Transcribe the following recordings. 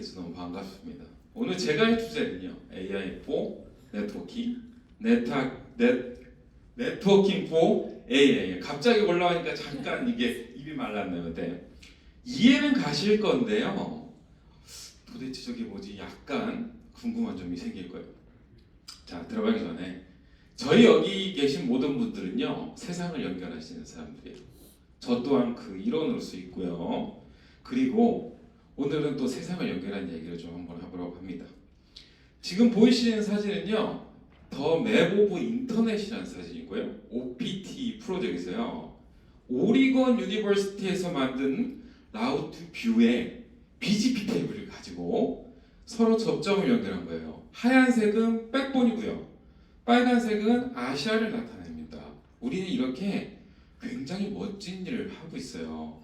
돼서 너무 반갑습니다. 오늘 제가 할 주제는요, AI for 네트워킹, 네트워킹 for AI. 갑자기 올라오니까 잠깐 이게 입이 말랐네요. 근데 이해는 가실 건데요. 도대체 저게 뭐지? 약간 궁금한 점이 생길 거예요. 자, 들어가기 전에 저희 여기 계신 모든 분들은요, 세상을 연결하시는 사람들이에요. 저 또한 그 일원으로서 있고요. 그리고 오늘은 또 세상을 연결한 얘기를 좀 한번 해보려고 합니다. 지금 보이시는 사진은요, 더 맵 오브 인터넷이라는 사진이고요. OPT 프로젝트에서요, 오리건 유니버시티에서 만든 라우트 뷰의 BGP 테이블을 가지고 서로 접점을 연결한 거예요. 하얀색은 백본이고요. 빨간색은 아시아를 나타냅니다. 우리는 이렇게 굉장히 멋진 일을 하고 있어요.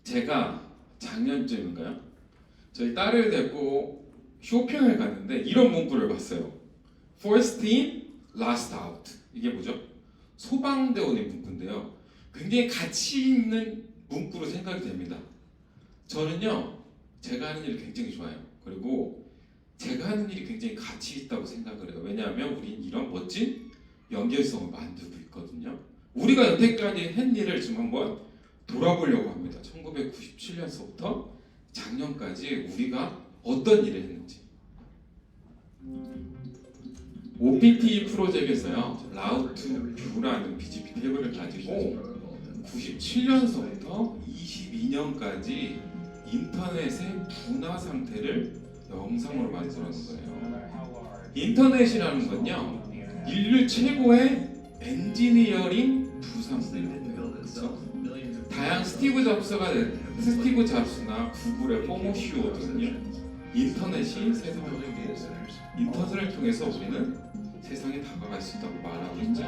제가 작년쯤인가요? 저희 딸을 데리고 쇼핑을 갔는데 이런 문구를 봤어요. First in, last out. 이게 뭐죠? 소방대원의 문구인데요. 굉장히 가치 있는 문구로 생각이 됩니다. 저는요, 제가 하는 일을 굉장히 좋아해요. 그리고 제가 하는 일이 굉장히 가치 있다고 생각을 해요. 왜냐하면 우린 이런 멋진 연결성을 만들고 있거든요. 우리가 여태까지 한 일을 지금 한번 돌아보려고 합니다. 1997년서부터 작년까지 우리가 어떤 일을 했는지. OPT 프로젝트에서요, 라우트 뷰라는 BGP 테이블을 가지고 97년서부터 22년까지 인터넷의 분화 상태를 영상으로 만들어낸 거예요. 인터넷이라는 건요, 인류 최고의 엔지니어링 부산물이에요. 그렇죠? 다양한 스티브 잡스나 구글의 포모시오 등은요, 인터넷이 세상을 바꾸고 인터넷을 통해서 우리는 세상에 다가갈 수 있다고 말하고 있죠.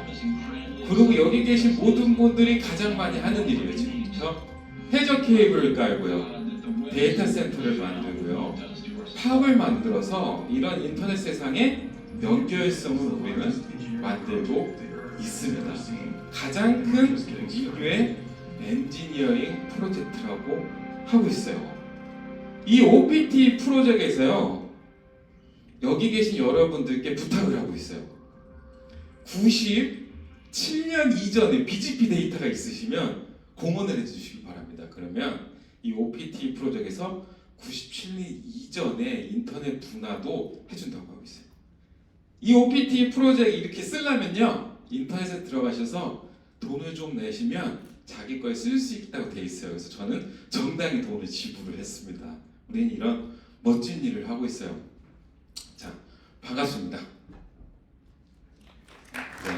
그리고 여기 계신 모든 분들이 가장 많이 하는 일이에요. 지금부터 해저 케이블을 깔고요, 데이터 센터를 만들고요, 팝을 만들어서 이런 인터넷 세상의 연결성을 우리는 만들고 있습니다. 가장 큰 인류의 엔지니어링 프로젝트라고 하고 있어요. 이 OPT 프로젝트에서요, 여기 계신 여러분들께 부탁을 하고 있어요. 97년 이전에 BGP 데이터가 있으시면 공헌을 해주시기 바랍니다. 그러면 이 OPT 프로젝트에서 97년 이전에 인터넷 분화도 해준다고 하고 있어요. 이 OPT 프로젝트 이렇게 쓰려면요, 인터넷에 들어가셔서 돈을 좀 내시면 자기 거에 쓸 수 있다고 돼 있어요. 그래서 저는 정당히 돈을 지불을 했습니다. 우리는 이런 멋진 일을 하고 있어요. 자, 반갑습니다. 네,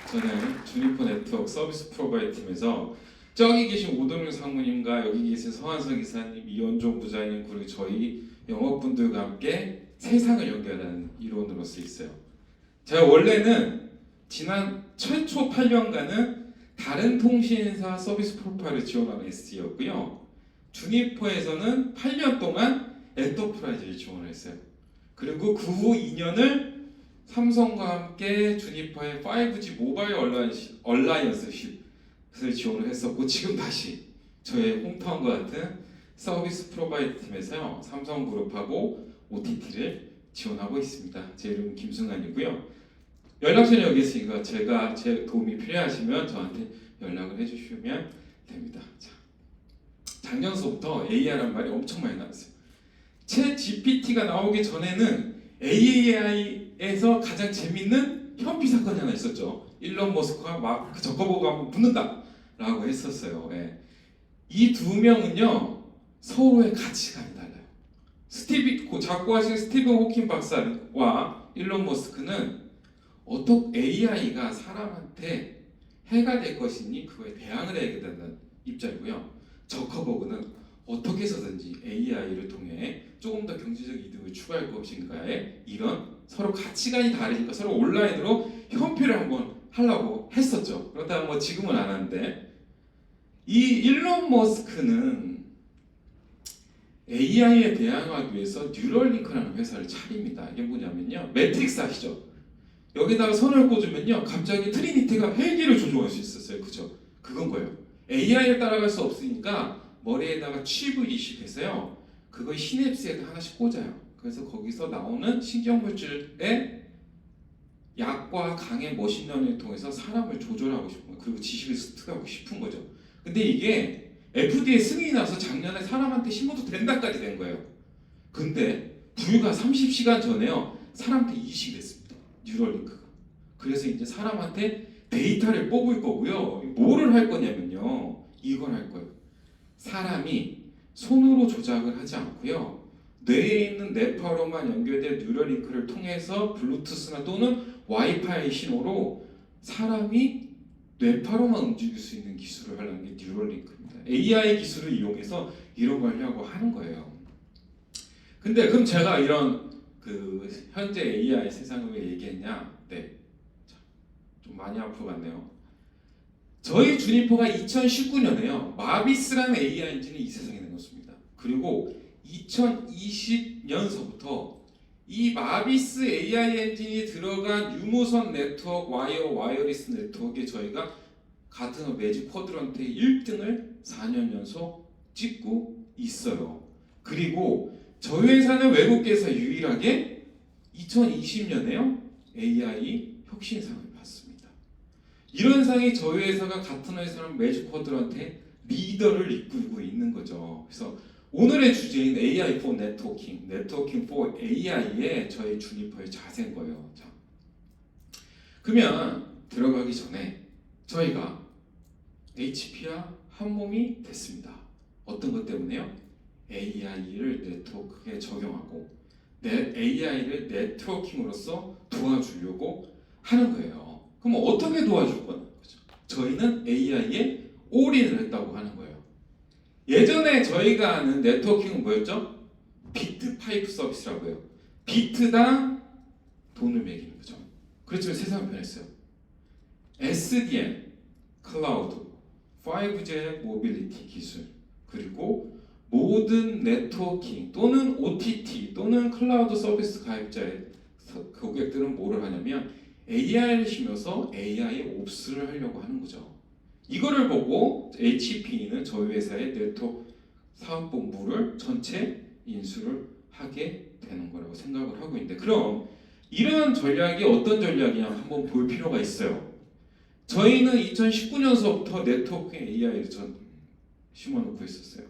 저는 주니퍼 네트워크 서비스 프로바이더 팀에서 저기 계신 오동윤 상무님과 여기 계신 서한석 이사님, 이현종 부장님, 그리고 저희 영업분들과 함께 세상을 연결하는 일원으로서 있어요. 제가 원래는 지난 최초 8년간은 다른 통신사 서비스 프로파일을 지원하는 SD였고요. 주니퍼에서는 8년 동안 엔터프라이즈를 지원을 했어요. 그리고 그 후 2년을 삼성과 함께 주니퍼의 5G 모바일 얼라이언스십을 지원을 했었고, 지금 다시 저의 홈타운과 같은 서비스 프로바이더 팀에서요, 삼성그룹하고 OTT를 지원하고 있습니다. 제 이름은 김승환이고요. 연락처는 여기 있으니까 제 도움이 필요하시면 저한테 연락을 해주시면 됩니다. 자, 작년서부터 AI라는 말이 엄청 많이 나왔어요. 챗 GPT가 나오기 전에는 AI에서 가장 재밌는 현피 사건이 하나 있었죠. 일론 머스크가 막 저거보고 한번 붙는다라고 했었어요. 예. 이 두 명은요, 서로의 가치관이 달라요. 작고하신 스티븐 호킹 박사와 일론 머스크는 어떻게 AI가 사람한테 해가 될 것이니 그거에 대항을 해야 된다는 입장이고요. 저커버그는 어떻게 해서든지 AI를 통해 조금 더 경제적 이득을 추구할 것인가에 이런 서로 가치관이 다르니까 서로 온라인으로 현피를 한번 하려고 했었죠. 그렇다면 뭐 지금은 안 하는데, 이 일론 머스크는 AI에 대항하기 위해서 뉴럴링크라는 회사를 차립니다. 이게 뭐냐면요, 매트릭스 아시죠? 여기다가 선을 꽂으면요, 갑자기 트리니티가 헬기를 조종할 수 있었어요. 그죠? 그건 거예요. AI를 따라갈 수 없으니까 머리에다가 칩을 이식해서요, 그걸 시냅스에다 하나씩 꽂아요. 그래서 거기서 나오는 신경물질의 약과 강의 머신러닝을 통해서 사람을 조절하고 싶은 거예요. 그리고 지식을 습득하고 싶은 거죠. 근데 이게 FDA 승인이 나서 작년에 사람한테 심어도 된다까지 된 거예요. 근데 불과 30시간 전에요. 사람한테 이식이 됐습니다. 뉴럴링크가. 그래서 이제 사람한테 데이터를 뽑을 거고요. 뭐를 할 거냐면요. 이걸 할 거예요. 사람이 손으로 조작을 하지 않고요. 뇌에 있는 뇌파로만 연결된 뉴럴링크를 통해서 블루투스나 또는 와이파이 신호로 사람이 뇌파로만 움직일 수 있는 기술을 하려는 게 뉴럴링크입니다. AI 기술을 이용해서 이런 걸 하려고 하는 거예요. 근데 그럼 제가 이런 그 현재 AI 세상을 왜 얘기했냐? 네, 좀 많이 앞으로 갔네요. 저희 주니퍼가 2019년에요. 마비스라는 AI 엔진이 이 세상에 내놓습니다. 그리고 2020년서부터 이 마비스 AI 엔진이 들어간 유무선 네트워크 와이어리스 네트워크에 저희가 가트너 매직 쿼드런트 1등을 4년 연속 찍고 있어요. 그리고 저희 회사는 외국계에서 유일하게 2020년에요 AI 혁신상을 받습니다. 이런 상이 저희 회사가 가트너 회사랑 매직 쿼드런트의 리더를 이끌고 있는 거죠. 그래서 오늘의 주제인 AI for Networking, Networking for AI에 저희 주니퍼의 자세인 거예요. 자, 그러면 들어가기 전에 저희가 HP와 한 몸이 됐습니다. 어떤 것 때문에요? AI를 네트워크에 적용하고 AI를 네트워킹으로서 도와주려고 하는 거예요. 그럼 어떻게 도와줄 거냐? 저희는 AI에 올인을 했다고 하는 거예요. 예전에 저희가 아는 네트워킹은 뭐였죠? 비트 파이프 서비스라고 해요. 비트당 돈을 매기는 거죠. 그렇지만 세상은 변했어요. SDN, 클라우드, 5G 모빌리티 기술, 그리고 모든 네트워킹 또는 OTT 또는 클라우드 서비스 가입자의 고객들은 뭐를 하냐면 AI를 심어서 AI 옵스를 하려고 하는 거죠. 이거를 보고 HP는 저희 회사의 네트워크 사업본부를 전체 인수를 하게 되는 거라고 생각을 하고 있는데, 그럼 이런 전략이 어떤 전략이냐 한번 볼 필요가 있어요. 저희는 2019년서부터 네트워크 AI를 심어놓고 있었어요.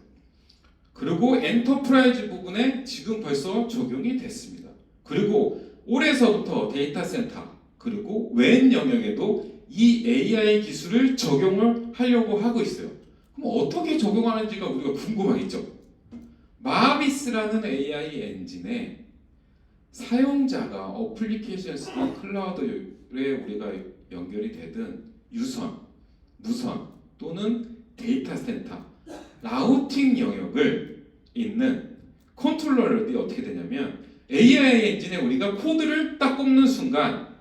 그리고 엔터프라이즈 부분에 지금 벌써 적용이 됐습니다. 그리고 올해서부터 데이터 센터 그리고 웬 영역에도 이 AI 기술을 적용을 하려고 하고 있어요. 그럼 어떻게 적용하는지가 우리가 궁금하겠죠? 마비스라는 AI 엔진에 사용자가 어플리케이션스나 클라우드에 우리가 연결이 되든 유선, 무선 또는 데이터 센터, 라우팅 영역을 있는 컨트롤러들이 어떻게 되냐면 AI 엔진에 우리가 코드를 딱 꼽는 순간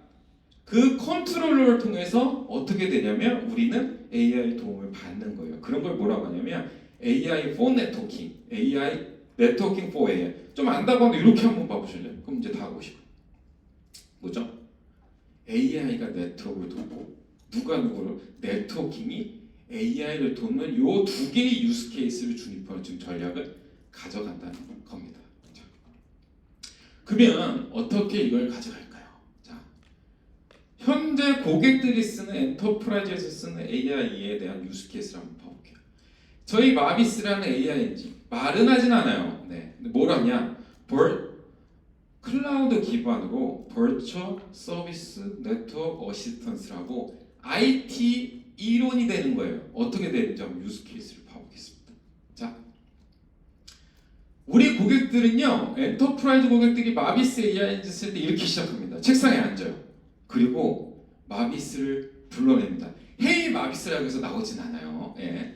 그 컨트롤러를 통해서 어떻게 되냐면 우리는 AI 도움을 받는 거예요. 그런 걸 뭐라고 하냐면 AI for Networking, AI Networking for AI. 좀 안다고 하면 이렇게 한번 봐보실래요? 그럼 이제 다 아시고 뭐죠? AI가 네트워크를 돕고 누가 누구를 네트워킹이 AI를 돕는 요 두 개의 유스 케이스를 주니퍼는 지금 전략을 가져간다는 겁니다. 자, 그러면 어떻게 이걸 가져갈까요? 현재 고객들이 쓰는 엔터프라이즈에서 쓰는 AI에 대한 유스 케이스를 한번 봐볼게요. 저희 마비스라는 AI 엔진 말은 하진 않아요. 네, 뭘 하냐? 클라우드 기반으로 Virtual Service Network Assistance라고 IT 이론이 되는 거예요. 어떻게 되는지 한번 유스 케이스를 봐보겠습니다. 자, 우리 고객들은요, 엔터프라이즈 고객들이 마비스 AI 엔진 쓸 때 이렇게 시작합니다. 책상에 앉아요. 그리고 마비스를 불러냅니다. 헤이 마비스라고 해서 나오진 않아요. 예.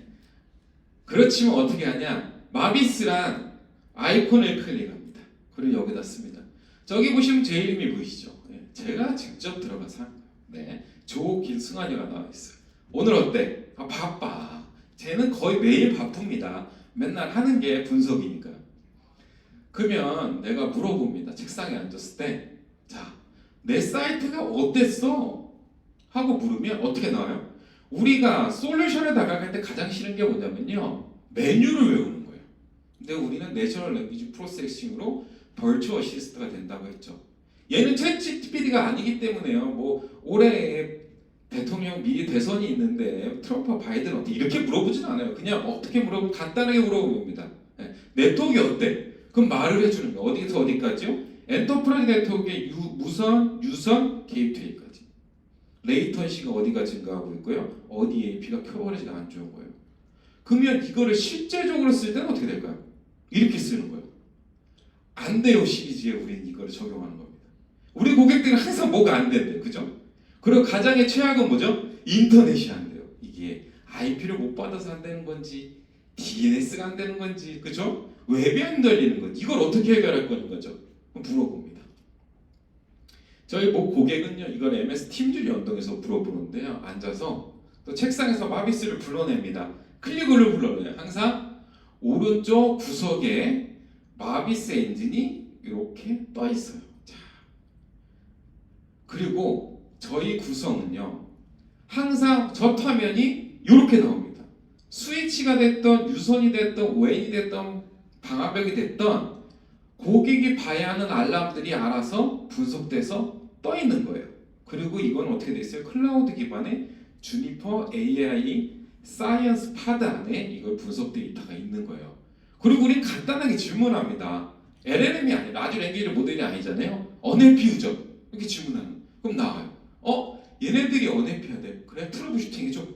그렇지만 어떻게 하냐? 마비스란 아이콘을 클릭합니다. 그리고 여기다 씁니다. 저기 보시면 제 이름이 보이시죠? 예. 제가 직접 들어가서 한 거예요. 네. 조길승환이가 나와 있어요. 오늘 어때? 아, 바빠. 쟤는 거의 매일 바쁩니다. 맨날 하는 게 분석이니까. 그러면 내가 물어봅니다. 책상에 앉았을 때, 자, 내 사이트가 어땠어? 하고 물으면 어떻게 나와요? 우리가 솔루션에 다가갈 때 가장 싫은 게 뭐냐면요, 메뉴를 외우는 거예요. 근데 우리는 내추럴 랭귀지 프로세싱으로 벌추 어시스트가 된다고 했죠. 얘는 챗 GPT가 아니기 때문에요. 뭐 올해 대통령 미리 대선이 있는데 트럼프와 바이든 어때 이렇게 물어보진 않아요. 그냥 어떻게 물어보면 간단하게 물어봅니다. 네트워크 어때? 그럼 말을 해주는 거예요. 어디서 어디까지요? 엔터프라이즈 네트워크의 무선, 유선, 게이트웨이까지. 레이턴시가 어디가 증가하고 있고요. 어디 AP가 커버리지가 안 좋은 거예요. 그러면 이거를 실제적으로 쓸 때는 어떻게 될까요? 이렇게 쓰는 거예요. 안 돼요 시리즈에 우리는 이거를 적용하는 겁니다. 우리 고객들은 항상 뭐가 안 된대요. 그죠? 그리고 가장의 최악은 뭐죠? 인터넷이 안 돼요. 이게 IP를 못 받아서 안 되는 건지 DNS가 안 되는 건지 그죠? 웹이 안 열리는 건지 이걸 어떻게 해결할 거는 거죠? 물어봅니다. 저희 모 고객은요 이걸 MS 팀즈를 연동해서 물어보는데요. 앉아서 또 책상에서 마비스를 불러냅니다. 클릭을 불러내요. 항상 오른쪽 구석에 마비스 엔진이 이렇게 떠 있어요. 자, 그리고 저희 구성은요 항상 저 화면이 이렇게 나옵니다. 스위치가 됐던 유선이 됐던 웬이 됐던 방화벽이 됐던 고객이 봐야 하는 알람들이 알아서 분석돼서 떠 있는 거예요. 그리고 이건 어떻게 돼 있어요? 클라우드 기반의 주니퍼 AI 사이언스 파드 안에 이걸 분석 데이터가 있는 거예요. 그리고 우린 간단하게 질문합니다. LLM이 아니라 라지 랭귀지 모델이 아니잖아요. NLP 유저 이렇게 질문하는. 그럼 나와요. 얘네들이 NLP 해야 돼. 그래 트러블 슈팅이죠.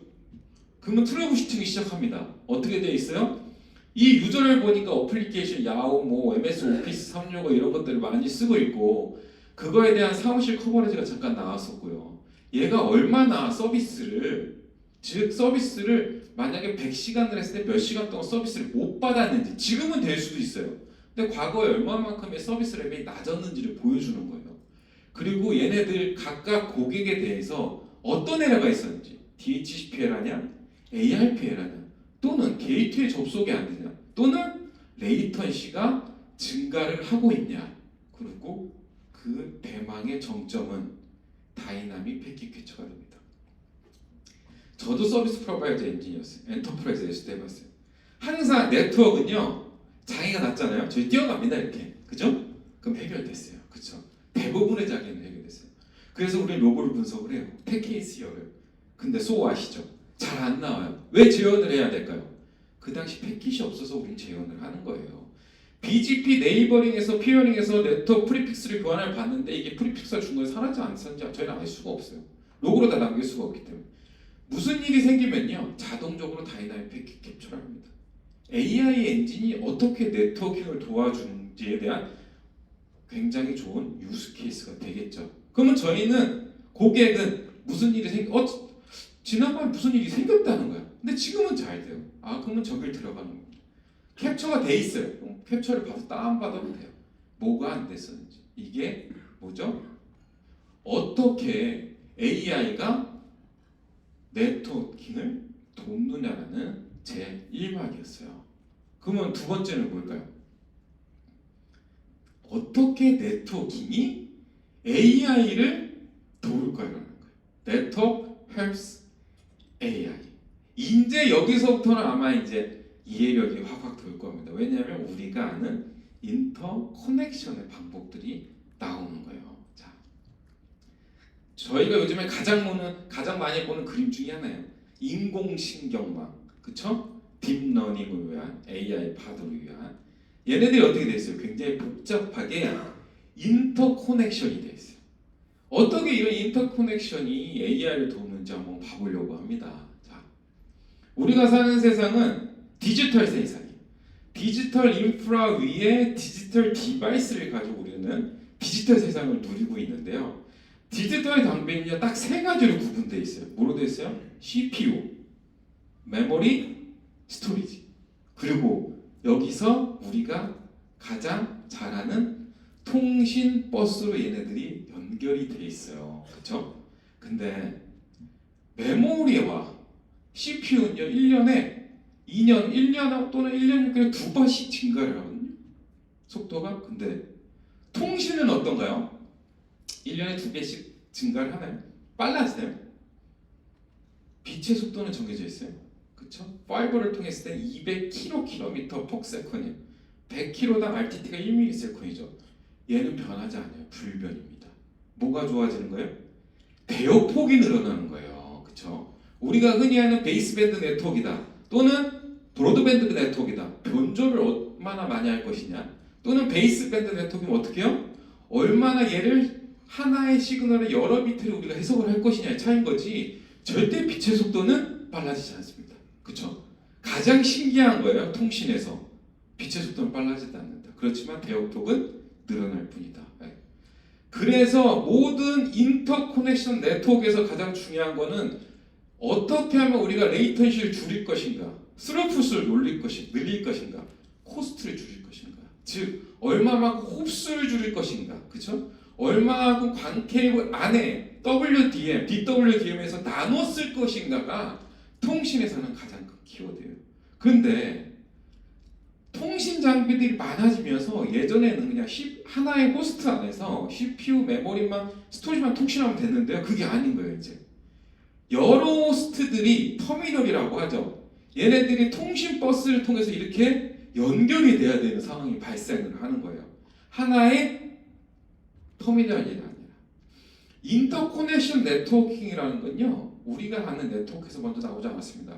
그러면 트러블 슈팅이 시작합니다. 어떻게 돼 있어요? 이 유저를 보니까 어플리케이션 야후, 뭐 MS 오피스 365 이런 것들을 많이 쓰고 있고 그거에 대한 사무실 커버리지가 잠깐 나왔었고요. 얘가 얼마나 서비스를 즉 서비스를 만약에 100시간을 했을 때 몇 시간 동안 서비스를 못 받았는지 지금은 될 수도 있어요. 근데 과거에 얼마만큼의 서비스 레벨이 낮았는지를 보여주는 거예요. 그리고 얘네들 각각 고객에 대해서 어떤 에러가 있었는지 DHCP 에러냐, ARP 에러냐 또는 게이트웨이 접속이 안 되냐 또는 레이턴시가 증가를 하고 있냐 그리고 그 대망의 정점은 다이나믹 패킷 캡처가 됩니다. 저도 서비스 프로바이더 엔지니어였어요. 엔터프라이즈에서도 해봤어요. 항상 네트워크는요 장애가 났잖아요. 저희 뛰어갑니다 이렇게 그죠? 그럼 해결됐어요. 그죠? 대부분의 장애는 해결됐어요. 그래서 우리 로고를 분석을 해요. 패킷이어를. 근데 아시죠? 잘 안 나와요. 왜 재현을 해야 될까요? 그 당시 패킷이 없어서 우린 재현을 하는 거예요. BGP 네이버링에서 피어링에서 네트워크 프리픽스를 교환을 받는데 이게 프리픽스가 준 거에 사라지 않았는지 저희는 알 수가 없어요. 로고로 다 남길 수가 없기 때문에. 무슨 일이 생기면요 자동적으로 다이나믹 패킷 캡처를 합니다. AI 엔진이 어떻게 네트워킹을 도와주는지에 대한 굉장히 좋은 유스 케이스가 되겠죠. 그러면 저희는 고객은 무슨 일이 지난번에 무슨 일이 생겼다는 거야. 근데 지금은 잘 돼요. 그러면 저길 들어가는 겁니다. 캡처가 돼 있어요. 그럼 캡처를 봐서 다운받아도 돼요. 뭐가 안 됐었는지. 이게 뭐죠? 어떻게 AI가 네트워킹을 돕느냐라는 제 1막이었어요. 그러면 두 번째는 뭘까요? 어떻게 네트워킹이 AI를 도울까요라는 거예요. 네트워크 헬스 AI. 이제 여기서부터는 아마 이제 이해력이 확 돌 겁니다. 왜냐하면 우리가 아는 인터 커넥션의 방법들이 나오는 거예요. 자, 저희가 요즘에 가장 많이 보는 그림 중에 하나예요. 인공신경망, 그쵸? 딥러닝을 위한 AI 파드를 위한 얘네들이 어떻게 돼 있어요? 굉장히 복잡하게 인터커넥션이 돼 있어요. 어떻게 이런 인터커넥션이 AI를 도우는지 한번 봐보려고 합니다. 자, 우리가 사는 세상은 디지털 세상이에요. 디지털 인프라 위에 디지털 디바이스를 가지고 우리는 디지털 세상을 누리고 있는데요. 디지털 장비는요 딱 세 가지로 구분되어 있어요. 뭐로 되어 있어요? CPU, 메모리, 스토리지. 그리고 여기서 우리가 가장 잘 아는 통신 버스로 얘네들이 연결이 돼 있어요. 그렇죠? 근데 메모리와 CPU는요 1년 또는 1년 6개월에 2번씩 증가를 하거든요. 속도가. 근데 통신은 어떤가요? 1년에 2배씩 증가를 하나요? 빨라지나요? 빛의 속도는 정해져 있어요. 그쵸? 파이버를 통했을 때 200km/s. 100km당 RTT가 1ms이죠. 얘는 변하지 않아요. 불변입니다. 뭐가 좋아지는 거예요? 대역폭이 늘어나는 거예요. 그렇죠? 우리가 흔히 하는 베이스밴드 네트워크이다 또는 브로드밴드 네트워크이다. 변조를 얼마나 많이 할 것이냐, 또는 베이스밴드 네트워크는 어떻게 해요? 얼마나 얘를 하나의 시그널을 여러 비트를 우리가 해석을 할 것이냐의 차이인 거지, 절대 빛의 속도는 빨라지지 않습니다. 그렇죠? 가장 신기한 거예요. 통신에서 빛의 속도는 빨라지지 않는다. 그렇지만 대역폭은 늘어날 뿐이다. 그래서 모든 인터커넥션 네트워크에서 가장 중요한 거는 어떻게 하면 우리가 레이턴시를 줄일 것인가, 스루풋을 늘릴 것인가, 코스트를 줄일 것인가, 즉 얼마만큼 홉수를 줄일 것인가, 그렇죠? 얼마만큼 관 케이블 안에 WDM, DWDM에서 나눠 쓸 것인가가 통신에서는 가장 큰 키워드예요. 그런데 통신 장비들이 많아지면서 예전에는 그냥 하나의 호스트 안에서 CPU, 메모리만, 스토리지만 통신하면 됐는데요. 그게 아닌 거예요. 이제 여러 호스트들이 터미널이라고 하죠. 얘네들이 통신 버스를 통해서 이렇게 연결이 돼야 되는 상황이 발생을 하는 거예요. 하나의 터미널이 아니라. 인터커넥션 네트워킹이라는 건요, 우리가 하는 네트워크에서 먼저 나오지 않았습니다.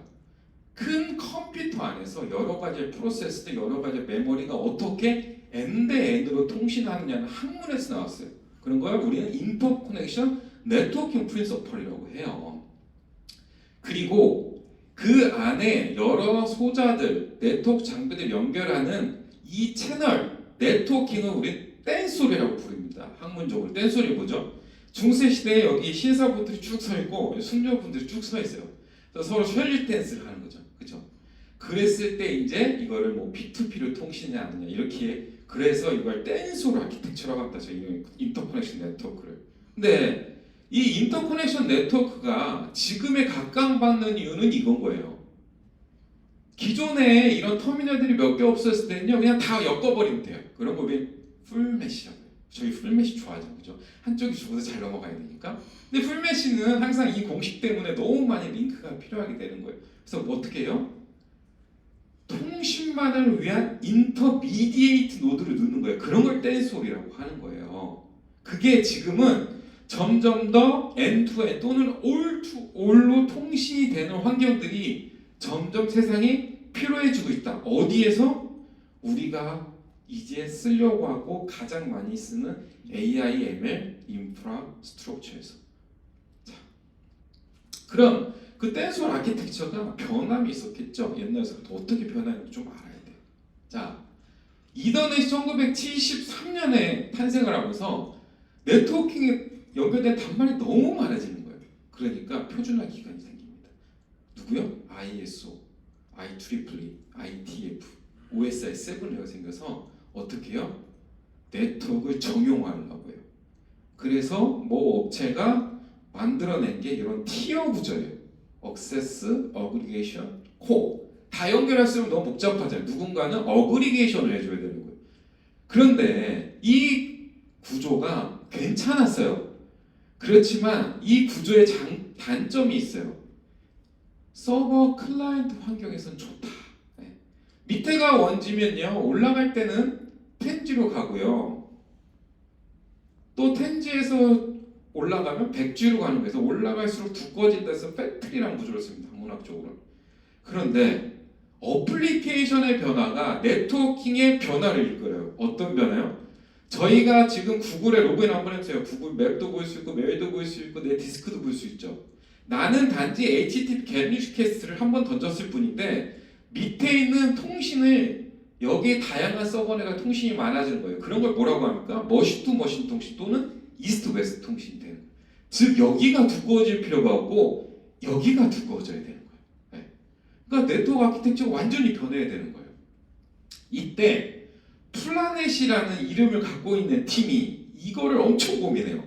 큰 컴퓨터 안에서 여러 가지 프로세스들, 여러 가지 메모리가 어떻게 end-to-end로 통신하느냐는 학문에서 나왔어요. 그런 걸 우리는 인터커넥션 네트워킹 프린서플이라고 해요. 그리고 그 안에 여러 소자들, 네트워크 장비들 연결하는 이 채널 네트워킹을 우리 댄소리라고 부릅니다. 학문적으로 댄소리 뭐죠? 중세 시대에 여기 신사분들이 쭉 서 있고 숙녀분들이 쭉 서 있어요. 그래서 서로 셜리 댄스를 하는 거죠. 그렇죠? 그랬을 때 이제 이거를 뭐 P2P로 통신이냐 아니냐 이렇게, 그래서 이걸 댄소리 아키텍처라고 합니다. 저희 인터커넥션 네트워크를. 근데 이 인터커넥션 네트워크가 지금에 각광받는 이유는 이건 거예요. 기존에 이런 터미널들이 몇 개 없었을 때는요, 그냥 다 엮어버리면 돼요. 그런 거 우리 풀메시라고 해요. 저희 풀메시 좋아하죠. 그죠? 한쪽이 죽어도 잘 넘어가야 되니까. 근데 풀메시는 항상 이 공식 때문에 너무 많이 링크가 필요하게 되는 거예요. 그래서 뭐 어떻게 해요? 통신만을 위한 인터미디에이트 노드를 넣는 거예요. 그런 걸 댄소리라고 하는 거예요. 그게 지금은 점점 더 end-to-end 또는 all-to-all로 통신이 되는 환경들이 점점 세상이 필요해지고 있다. 어디에서? 우리가 이제 쓰려고 하고 가장 많이 쓰는 AI, ML, 인프라스트럭처에서. 자, 그럼 그 댄스홀 아키텍처가 변함이 있었겠죠. 옛날에서부터 어떻게 변했는지 좀 알아야 돼요. 자, 이더넷이 1973년에 탄생을 하면서 네트워킹에 연결된 단말이 너무 많아지는 거예요. 그러니까 표준화 기관이 생깁니다. 누구요? ISO, IEEE, IETF, OSI7이 생겨서 어떻게 해요? 네트워크를 정용화하려고 해요. 그래서 뭐 업체가 만들어낸 게 이런 티어 구조예요. 액세스, 어그리게이션, 코. 다 연결했으면 너무 복잡하잖아요. 누군가는 어그리게이션을 해줘야 되는 거예요. 그런데 이 구조가 괜찮았어요. 그렇지만 이 구조의 단점이 있어요. 서버 클라이언트 환경에서는 좋다. 네. 밑에가 원지면요, 올라갈 때는 10G로 가고요. 또 10G에서 올라가면 100G로 가는 거예요. 그래서 올라갈수록 두꺼워진다 해서 팩트리라는 구조를 씁니다. 문학적으로. 그런데 어플리케이션의 변화가 네트워킹의 변화를 이끌어요. 어떤 변화요? 저희가 지금 구글에 로그인 한번 해보세요. 구글 맵도 볼 수 있고 메일도 볼 수 있고 내 디스크도 볼 수 있죠. 나는 단지 HTTP 겟 리퀘스트를 한번 던졌을 뿐인데 밑에 있는 통신을, 여기에 다양한 서버네가 통신이 많아지는 거예요. 그런 걸 뭐라고 합니까? 머신 투 머신 통신 또는 이스트 웨스트 통신이 되는 거예요. 즉 여기가 두꺼워질 필요가 없고 여기가 두꺼워져야 되는 거예요. 네. 그러니까 네트워크 아키텍처가 완전히 변해야 되는 거예요. 이때 플라넷이라는 이름을 갖고 있는 팀이 이거를 엄청 고민해요.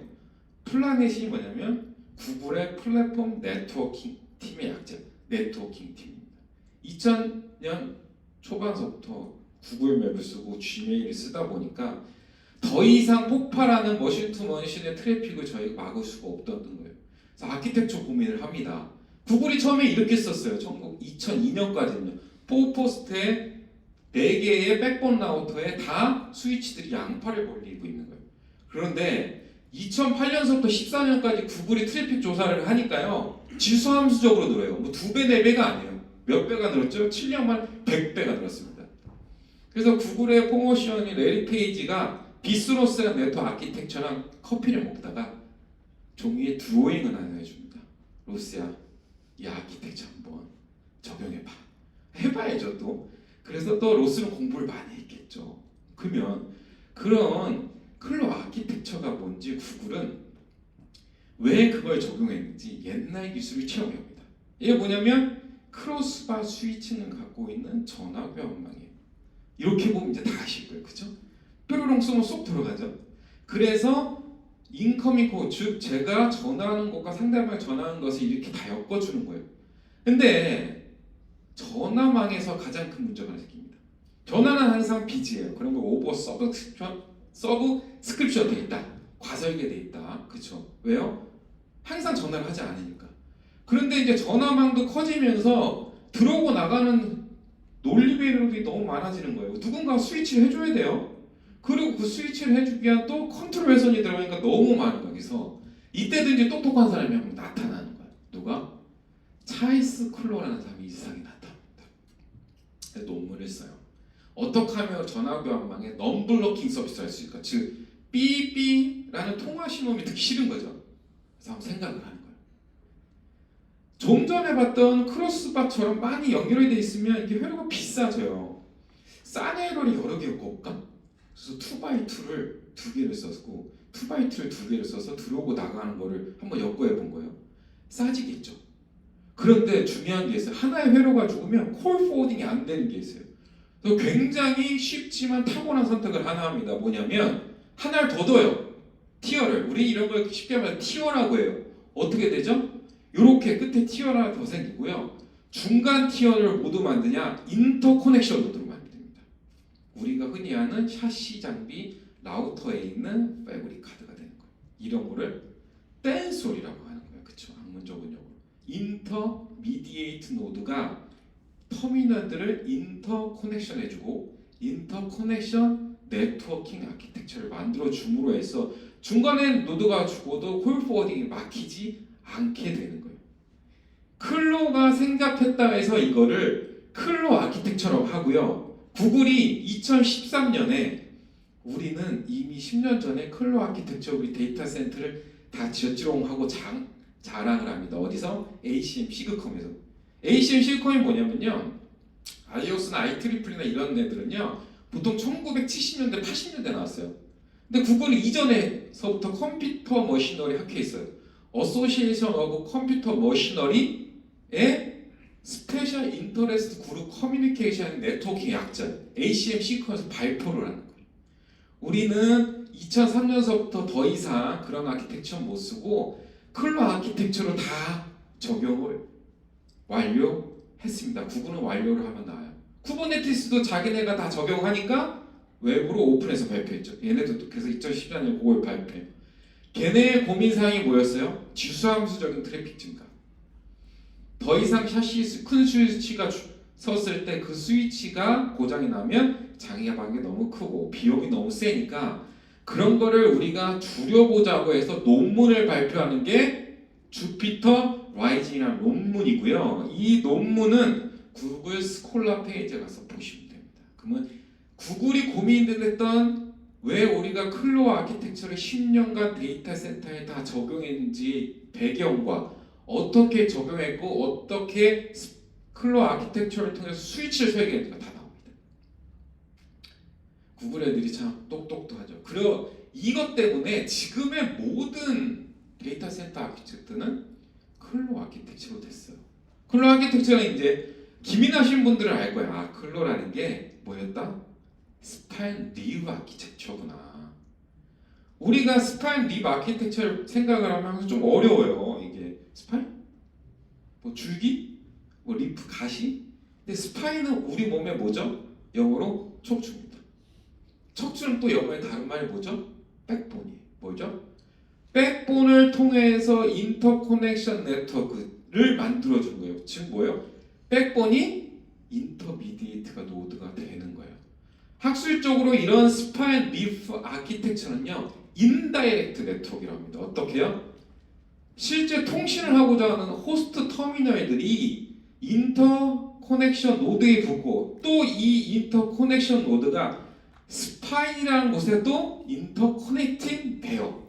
플라넷이 뭐냐면 구글의 플랫폼 네트워킹 팀의 약자, 네트워킹 팀입니다. 2000년 초반서부터 구글 맵을 쓰고 지메일을 쓰다 보니까 더 이상 폭발하는 머신 투 머신의 트래픽을 저희가 막을 수가 없던 거예요. 그래서 아키텍처 고민을 합니다. 구글이 처음에 이렇게 썼어요. 2002년까지는요. 포포스트의 4개의 백본 라우터에 다 스위치들이 양팔을 벌리고 있는 거예요. 그런데 2008년서부터 14년까지 구글이 트래픽 조사를 하니까요. 지수함수적으로 늘어요. 뭐 2배, 4배가 아니에요. 몇 배가 늘었죠? 7년 만에 100배가 늘었습니다. 그래서 구글의 포모션이 레리 페이지가 비스로스라는 네트워크 아키텍처랑 커피를 먹다가 종이에 드로잉을 하나 해줍니다. 로스야, 이 아키텍처 한번 적용해봐. 해봐야죠 또. 그래서 또 로스는 공부를 많이 했겠죠. 그러면 그런 클로 아키텍처가 뭔지 구글은 왜 그걸 적용했는지 옛날 기술을 채용합니다. 이게 뭐냐면 크로스바 스위치는 갖고 있는 전화 교환망이에요. 이렇게 보면 이제 다 아실 거예요. 그죠? 뾰로롱 쏘면 쏙 들어가죠. 그래서 인커밍 코드, 즉 제가 전화하는 것과 상대방이 전화하는 것을 이렇게 다 엮어주는 거예요. 근데 전화망에서 가장 큰 문제가 하나 생깁니다. 전화는 항상 빚이에요. 그런 거 오버 서브스크립션 돼 있다. 과설계돼 있다. 그렇죠? 왜요? 항상 전화를 하지 않으니까. 그런데 이제 전화망도 커지면서 들어오고 나가는 논리배열이 너무 많아지는 거예요. 누군가 스위치를 해줘야 돼요. 그리고 그 스위치를 해주기 위한 또 컨트롤 회선이 들어가니까 너무 많은 거예요. 그래서 이때도 이제 똑똑한 사람이 한 번 나타나는 거예요. 누가? 차이스 클로라는 사람이 이 세상에 나타납니다. 그래서 논문을 써요. 어떻게 하면 전화교환망에 넘블로킹 서비스를 할 수 있을까? 즉 삐삐라는 통화 신호음이 듣기 싫은 거죠. 그래서 한번 생각을 하는 거예요. 좀 전에 봤던 크로스바처럼 많이 연결이 돼 있으면 이게 회로가 비싸져요. 싼 회로를 여러 개 엮어볼까? 그래서 2x2를 2개를 썼고 2x2를 2개를 써서 들어오고 나가는 거를 한번 엮어해 본 거예요. 싸지겠죠. 그런데 중요한 게 있어요. 하나의 회로가 죽으면 콜 포워딩이 안 되는 게 있어요. 그래서 굉장히 쉽지만 타고난 선택을 하나 합니다. 뭐냐면 하나를 더 둬요. 티어를. 우리 이런 걸 쉽게 말해서 티어라고 해요. 어떻게 되죠? 이렇게 끝에 티어가 하나 더 생기고요. 중간 티어를 모두 만드냐? 인터커넥션 노드로 만듭니다. 우리가 흔히 아는 샤시 장비 라우터에 있는 패브릭 카드가 되는 거예요. 이런 거를 댄솔이라고 하는 거예요. 그렇죠? 학문적인 용어로. 인터미디에이트 노드가 터미널들을 인터커넥션 해주고 인터커넥션 네트워킹 아키텍처를 만들어 줌으로 해서 중간에 노드가 죽어도 콜 포워딩이 막히지 않게 되는 거예요. 클로가 생각했다 해서 이거를 클로 아키텍처라고 하고요. 구글이 2013년에 우리는 이미 10년 전에 클로 아키텍처 우리 데이터 센터를 다 지었지롱 하고 자랑을 합니다. 어디서? ACM 시그컴에서. ACM 시그컴이 뭐냐면요. 아이오스나 IEEE나 이런 애들은요. 보통 1970년대, 80년대 나왔어요. 근데 구글이 이전에서부터 컴퓨터 머시너리 학회에 있어요. 어소시에이션 오브 컴퓨터 머시너리의 스페셜 인터레스트 그룹 커뮤니케이션 네트워킹 약자 ACM 시그컴에서 발표를 하는 거예요. 우리는 2003년서부터 더 이상 그런 아키텍처 못 쓰고 클로 아키텍처로 다 적용을 완료했습니다. 구글은 완료를 하면 나와요. 쿠버네티스도 자기네가 다 적용하니까 외부로 오픈해서 발표했죠. 얘네도 그래서 2014년에 그걸 발표해요. 걔네의 고민사항이 뭐였어요? 지수함수적인 트래픽 증가. 더 이상 샤시 큰 스위치가 섰을 때 그 스위치가 고장이 나면 장애가 방이 너무 크고 비용이 너무 세니까 그런 거를 우리가 줄여보자고 해서 논문을 발표하는 게 주피터 라이징이라는 논문이고요. 이 논문은 구글 스콜라 페이지에 가서 보시면 됩니다. 그러면 구글이 고민했던 왜 우리가 클로 아키텍처를 10년간 데이터 센터에 다 적용했는지 배경과 어떻게 적용했고 어떻게 클로 아키텍처를 통해서 스위치를 설계했는지가 다 나옵니다. 구글 애들이 참 똑똑도 하죠. 그리고 이것 때문에 지금의 모든 데이터 센터 아키텍처는 클로 아키텍처로 됐어요. 클로 아키텍처는 이제 기민하신 분들은 알 거야. 아, 클로라는 게 뭐였다? 스파인 리브 아키텍처구나. 우리가 스파인 리브 아키텍처를 생각을 하면 항상 좀 어려워요. 이게 스파인? 뭐 줄기? 뭐 리프 가시? 근데 스파인은 우리 몸에 뭐죠? 영어로 척추입니다. 척추는 또 영어의 다른 말이 뭐죠? 백본이에요. 뭐죠? 백본을 통해서 인터커넥션 네트워크를 만들어준 거예요. 즉 뭐예요? 백본이 인터미디에이트가 노드가 되는 거예요. 학술적으로 이런 스파인 리프 아키텍처는요, 인다이렉트 네트워크라고 합니다. 어떻게요? 실제 통신을 하고자 하는 호스트 터미널들이 인터 커넥션 노드에 붙고 또 이 인터 커넥션 노드가 스파인이라는 곳에도 인터 커넥팅 돼요.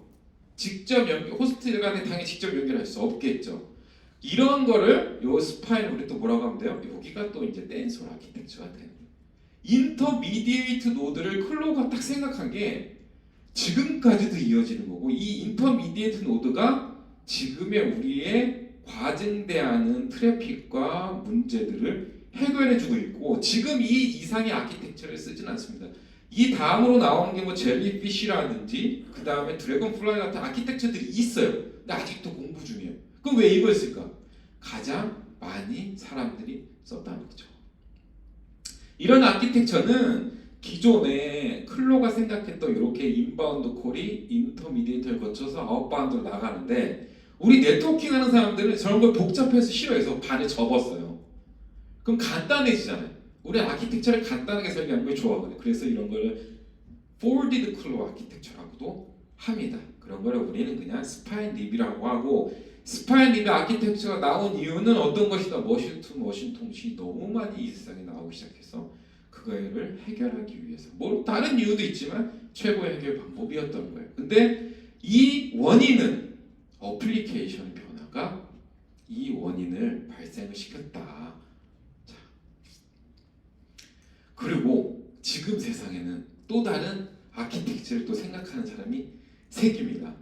직접 호스트 간에 당연히 직접 연결할 수 없겠죠. 이런 거를 요 스파인 우리 또 뭐라고 하면 돼요? 여기가 또 이제 댄서 아키텍처가 되는 거예요. 인터미디에이트 노드를 클로가 딱 생각한 게 지금까지도 이어지는 거고, 이 인터미디에이트 노드가 지금의 우리의 과증대하는 트래픽과 문제들을 해결해주고 있고, 지금 이 이상의 아키텍처를 쓰진 않습니다. 이 다음으로 나오는 게 뭐 젤리피쉬라든지 그 다음에 드래곤플라이 같은 아키텍처들이 있어요. 근데 아직도 공부 중이에요. 그럼 왜 이걸 쓸까? 가장 많이 사람들이 썼다는 거죠. 이런 아키텍처는 기존에 클로가 생각했던 이렇게 인바운드 콜이 인터미디에이터를 거쳐서 아웃바운드로 나가는데, 우리 네트워킹 하는 사람들은 저런 걸 복잡해서 싫어해서 반에 접었어요. 그럼 간단해지잖아요. 우리 아키텍처를 간단하게 설계하는 걸 좋아하거든요. 그래서 이런 걸 forwarded 클로 아키텍처라고도 합니다. 그런 걸 우리는 그냥 스파인 립이라고 하고, 스파인 립의 아키텍처가 나온 이유는 어떤 것이다? 머신 투 머신 통신이 너무 많이 이 세상에 나오기 시작해서 그거를 해결하기 위해서, 뭐 다른 이유도 있지만 최고의 해결 방법이었던 거예요. 근데 이 원인은 어플리케이션 변화가 이 원인을 발생을 시켰다. 자, 그리고 지금 세상에는 또 다른 아키텍처를 또 생각하는 사람이 생깁니다.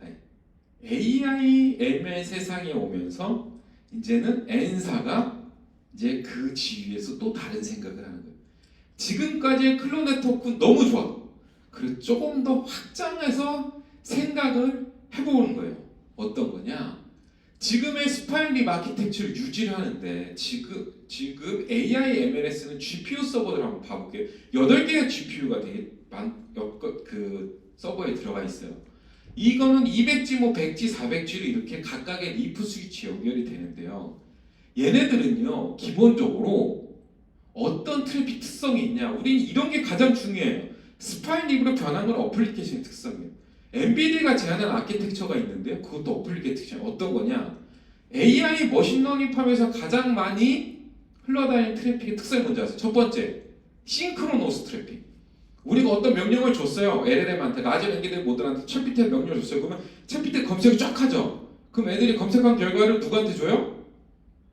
AI, ML 세상에 오면서 이제는 N사가 이제 그 지위에서 또 다른 생각을 하는 거예요. 지금까지의 클로 네트워크 너무 좋아. 그리고 조금 더 확장해서 생각을 해보는 거예요. 어떤 거냐? 지금의 스파인립 아키텍처를 유지를 하는데 지금 AI MLS는 GPU 서버를 한번 봐볼게요. 8개의 GPU가 되게 그 서버에 들어가 있어요. 이거는 200G, 뭐 100G, 400G로 이렇게 각각의 리프 스위치 연결이 되는데요. 얘네들은요, 기본적으로 어떤 트래픽 특성이 있냐? 우린 이런 게 가장 중요해요. 스파인 립으로 변한 건 어플리케이션 특성이에요. 엔비디아가 제안한 아키텍처가 있는데요. 그것도 어플리케이션. 어떤 거냐? AI 머신러닝 팜에서 가장 많이 흘러다니는 트래픽의 특성이 뭔지 아세요? 첫 번째, 싱크로노스 트래픽. 우리가 어떤 명령을 줬어요. LLM한테, 라지 랭귀지 모델한테 챗GPT 명령을 줬어요. 그러면 챗GPT 검색을 쫙 하죠. 그럼 애들이 검색한 결과를 누구한테 줘요?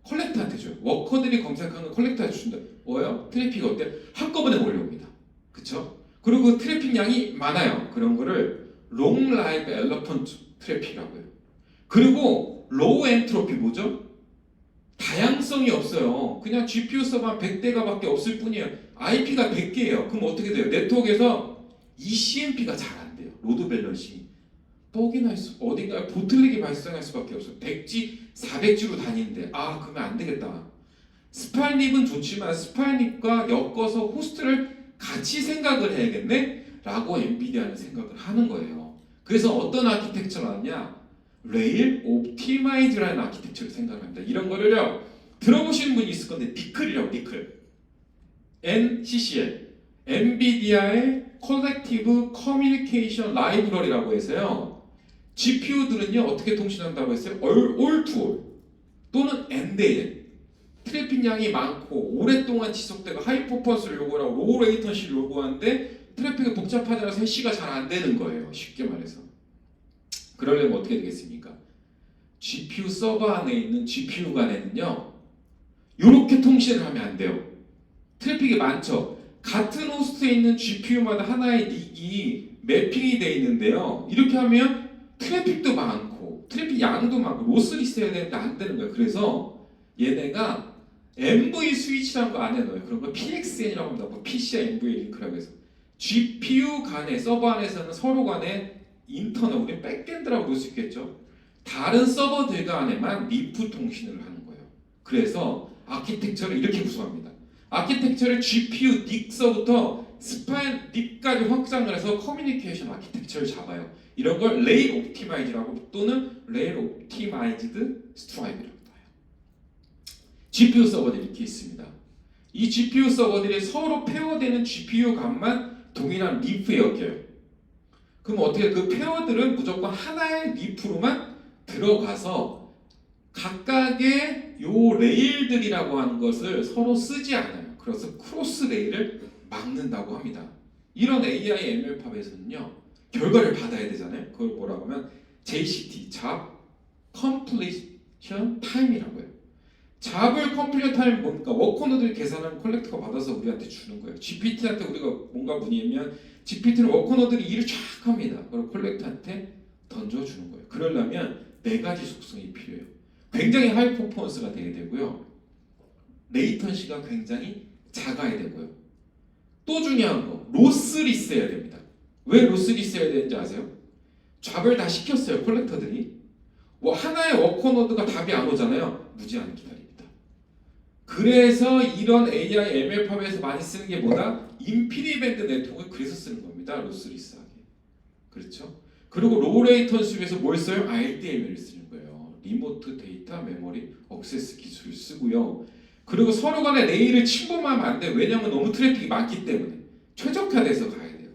컬렉터한테 줘요. 워커들이 검색한 걸 컬렉터한테 준다. 뭐예요? 트래픽이 어때? 한꺼번에 몰려옵니다. 그쵸? 그리고 그 트래픽 양이 많아요. 그런 거를 롱 라이브 엘러펀트 트래픽이라고 해요. 그리고 로우 엔트로피 뭐죠? 다양성이 없어요. 그냥 GPU 서버 100대가 밖에 없을 뿐이에요. IP가 100개예요. 그럼 어떻게 돼요? 네트워크에서 ECMP가 잘 안 돼요. 로드 밸런싱이. 뻑이나 어딘가에 보틀렉이 발생할 수밖에 없어요. 100G, 400G로 다니는데 그러면 안 되겠다. 스파인립은 좋지만 스파인립과 엮어서 호스트를 같이 생각을 해야겠네? 라고 엔비디아는 생각을 하는 거예요. 그래서 어떤 아키텍처를 하느냐? 레일 옵티마이즈라는 아키텍처를 생각합니다. 이런 거를요, 들어보시는 분이 있을 건데, 니클이라고, 니클. NCCL. 엔비디아의 컬렉티브 커뮤니케이션 라이브러리라고 해서요, GPU들은요, 어떻게 통신한다고 했어요? all to all. 또는 end-to-end. 트래픽 양이 많고, 오랫동안 지속되고, 하이 퍼포먼스를 요구하고, 로우 레이턴시를 요구하는데, 트래픽이 복잡하지 않아서 해시가 잘 안 되는 거예요. 쉽게 말해서. 그러려면 어떻게 되겠습니까? GPU 서버 안에 있는 GPU 간에는요, 이렇게 통신을 하면 안 돼요. 트래픽이 많죠. 같은 호스트에 있는 GPU마다 하나의 닉이 매핑이 되어 있는데요. 이렇게 하면 트래픽도 많고 트래픽 양도 많고 로스를 있어야 되는데 안 되는 거예요. 그래서 얘네가 MV 스위치라는 거 안에 넣어요. 그런 걸 PXN이라고 합니다. 뭐 PCI MV 링크라고 해서 GPU 간에 서버 안에서는 서로 간에 인터넷, 우리 백엔드라고 볼 수 있겠죠. 다른 서버들 간에만 리프 통신을 하는 거예요. 그래서 아키텍처를 이렇게 구성합니다. 아키텍처를 GPU 닉서부터 스파인 립까지 확장을 해서 커뮤니케이션 아키텍처를 잡아요. 이런 걸 레일 옵티마이즈라고 또는 레일 옵티마이즈드 스트라이브라고 해요. GPU 서버들이 이렇게 있습니다. 이 GPU 서버들이 서로 페어되는 GPU 값만 동일한 리프에 엮여요. 그럼 어떻게 그 페어들은 무조건 하나의 리프로만 들어가서 각각의 요 레일들이라고 하는 것을 서로 쓰지 않아요. 그래서 크로스 레일을 막는다고 합니다. 이런 AI ML 팝에서는요 결과를 받아야 되잖아요. 그걸 뭐라고 하면 JCT, Job Completion Time이라고 해요. 잡을 컴플리트 타임 뭡니까? 워커너들이 계산한 컬렉터가 받아서 우리한테 주는 거예요. GPT한테 우리가 뭔가 문의하면 GPT는 워커너들이 일을 쫙 합니다. 그리고 컬렉터한테 던져주는 거예요. 그러려면 네 가지 속성이 필요해요. 굉장히 하이 퍼포먼스가 돼야 되고요. 레이턴시가 굉장히 작아야 되고요. 또 중요한 거, 로스를 있어야 됩니다. 왜 로스를 있어야 되는지 아세요? 잡을 다 시켰어요. 컬렉터들이. 뭐 하나의 워커노드가 답이 안 오잖아요. 무제한 기다립니다. 그래서 이런 AI ML 팝에서 많이 쓰는 게 뭐다? 인피니밴드 네트워크를 그래서 쓰는 겁니다. 로스리스하게. 그렇죠? 그리고 로우 레이턴시 위해서 뭘 써요? RDMA를 쓰는 거예요. 리모트 데이터 메모리 억세스 기술을 쓰고요. 그리고 서로 간에 레일을 침범하면 안 돼요. 왜냐하면 너무 트래픽이 많기 때문에 최적화돼서 가야 돼요.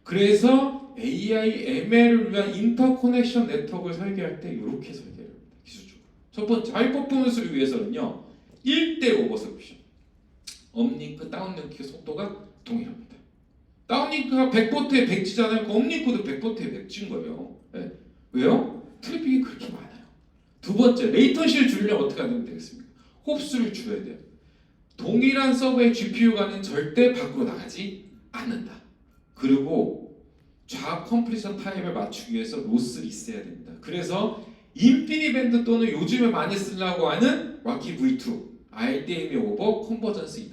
그래서 AI ML을 위한 인터커넥션 네트워크를 설계할 때 이렇게 설계를 합니다. 기술적으로. 첫 번째, 하이 퍼포먼스를 위해서는요. 1대 오버서비션. 업링크, 다운링크 속도가 동일합니다. 다운링크가 100포트에 100G잖아요. 업링크도 100포트에 100G인 거예요. 네. 왜요? 트래픽이 그렇게 많아요. 두 번째, 레이턴시를 줄이려면 어떻게 하면 되겠습니까? 홉수를 줄여야 돼요. 동일한 서버의 GPU가는 절대 밖으로 나가지 않는다. 그리고 좌 컴프레션 타임을 맞추기 위해서 로스를 있어야 됩니다. 그래서 인피니밴드 또는 요즘에 많이 쓰려고 하는 와키 V2 RDMA 오버 컨버전스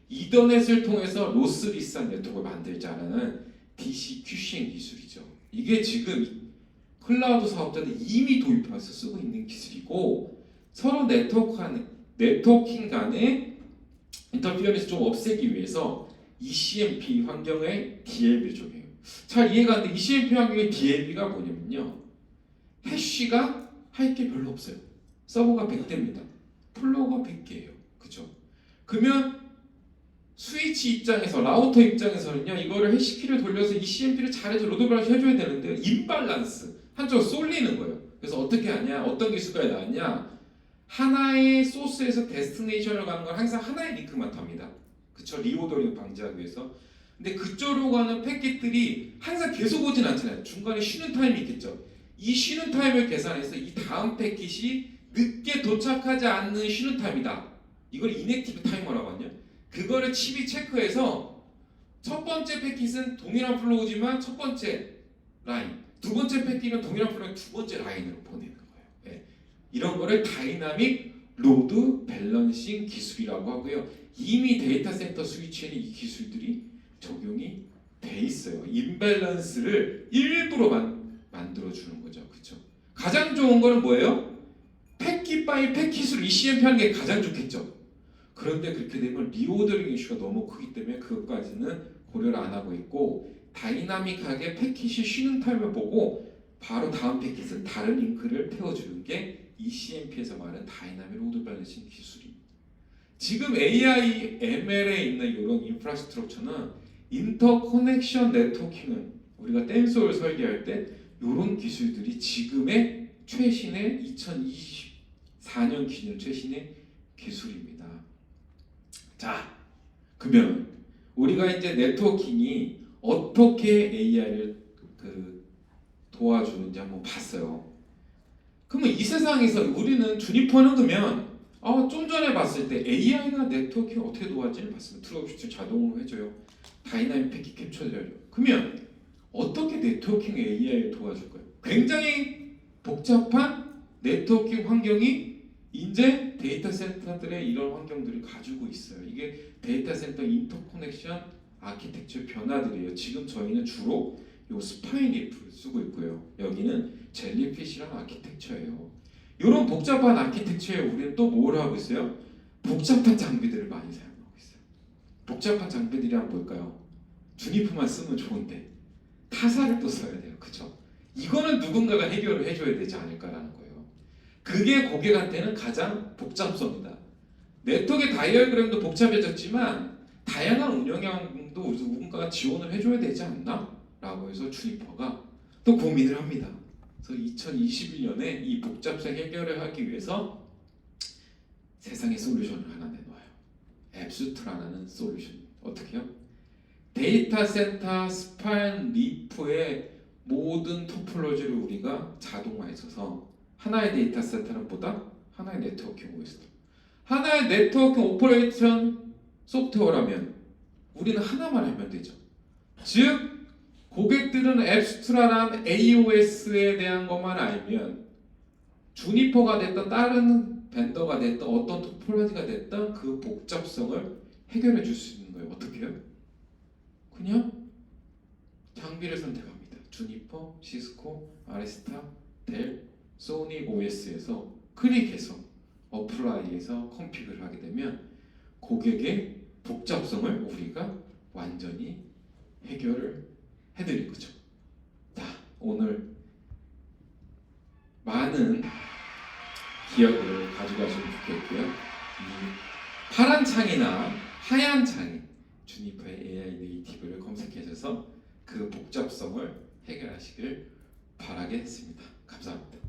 이더넷을 통해서 로스리스한 네트워크를 만들자라는 DCQCN 기술이죠. 이게 지금 클라우드 사업자들이 이미 도입해서 쓰고 있는 기술이고 서로 네트워킹 간의 인터피어런스 좀 없애기 위해서 ECMP 환경에 DLB를 적용해요. 잘 이해가 안 돼. ECMP 환경의 DLB가 뭐냐면요. 해쉬가 할 게 별로 없어요. 서버가 100대입니다. 플로우가 100개예요. 그죠? 그러면 스위치 입장에서 라우터 입장에서는요. 이거를 해시키를 돌려서 ECMP를 잘해서 로드 밸런스 해줘야 되는데 임발란스 한쪽으로 쏠리는 거예요. 그래서 어떻게 하냐? 어떤 기술까지 나왔냐? 하나의 소스에서 데스티네이션을 가는 건 항상 하나의 링크만 탑니다. 그쵸? 리오더링 방지하기 위해서. 근데 그쪽으로 가는 패킷들이 항상 계속 오진 않잖아요. 중간에 쉬는 타임이 있겠죠. 이 쉬는 타임을 계산해서 이 다음 패킷이 늦게 도착하지 않는 쉬는 타임이다. 이걸 이넥티브 타이머라고 하냐? 그거를 칩이 체크해서 첫 번째 패킷은 동일한 플로우지만 첫 번째 라인, 두 번째 패킷은 동일한 플로우 두 번째 라인으로 보내는 거예요. 네. 이런 거를 다이나믹 로드 밸런싱 기술이라고 하고요. 이미 데이터 센터 스위치에는 이 기술들이 적용이 돼 있어요. 임밸런스를 일부러 만들어주는 거죠. 그렇죠? 가장 좋은 거는 뭐예요? 패킷 바이 패킷으로 ECMP 하는 게 가장 좋겠죠. 그런데 그렇게 되면 리오더링 이슈가 너무 크기 때문에 그것까지는 고려를 안 하고 있고 다이나믹하게 패킷이 쉬는 타임을 보고 바로 다음 패킷은 다른 링크를 태워주는 게 ECMP에서 말하는 다이나믹 로드 밸런싱 기술입니다. 지금 AI, ML에 있는 이런 인프라스트럭처는 인터커넥션 네트워킹은 우리가 댄소를 설계할 때 이런 기술들이 지금의 최신의 2024년 기준 최신의 기술입니다. 자, 그러면 우리가 이제 네트워킹이 어떻게 AI를 도와주는지 한번 봤어요. 그러면 이 세상에서 우리는 주니퍼는 그러면 좀 전에 봤을 때 AI가 네트워킹을 어떻게 도와주는지 봤습니다. 트러블슈팅 자동으로 해줘요. 다이나믹 패킷 캡처해줘요. 그러면 어떻게 네트워킹 AI를 도와줄까요? 굉장히 복잡한 네트워킹 환경이 이제 데이터 센터들의 이런 환경들을 가지고 있어요. 이게 데이터 센터 인터커넥션 아키텍처 변화들이에요. 지금 저희는 주로 요 스파이니프를 쓰고 있고요. 여기는 젤리피시라는 아키텍처예요. 이런 복잡한 아키텍처에 우리는 또 뭘 하고 있어요? 복잡한 장비들을 많이 사용하고 있어요. 복잡한 장비들이 한번 볼까요? 주니퍼만 쓰면 좋은데 타사를 또 써야 돼요. 그쵸? 이거는 누군가가 해결을 해줘야 되지 않을까라는 거예요. 그게 고객한테는 가장 복잡성이다. 네트워크의 다이어그램도 복잡해졌지만 다양한 운영형도 우리 누군가가 지원을 해줘야 되지 않나? 라고 해서 주니퍼가 또 고민을 합니다. 그래서 2021년에 이 복잡성 해결을 하기 위해서 세상에 솔루션을 하나 내놓아요. 앱스트라라는 솔루션. 어떻게요? 데이터 센터 스판 리프의 모든 토폴로지를 우리가 자동화해서 하나의 데이터 센터는 보다 하나의 네트워킹 OS. 하나의 네트워킹 오퍼레이션 소프트웨어라면 우리는 하나만 하면 되죠. 즉 고객들은 앱스트라란 AOS에 대한 것만 알면 주니퍼가 됐던 다른 벤더가 됐던 어떤 토폴로지가 됐던 그 복잡성을 해결해 줄 수 있는 거예요. 어떻게 해요? 그냥 장비를 선택합니다. 주니퍼, 시스코, 아리스타, 델, 소니 OS에서 클릭해서 어플라이에서 컨피그를 하게 되면 고객의 복잡성을 우리가 완전히 해결을 해드린 거죠. 자, 오늘 많은 기억을 가져가시면 좋겠고요. 이 파란 창이나 하얀 창에 주니퍼의 AI 네이티브를 검색하셔서 그 복잡성을 해결하시길 바라겠습니다. 감사합니다.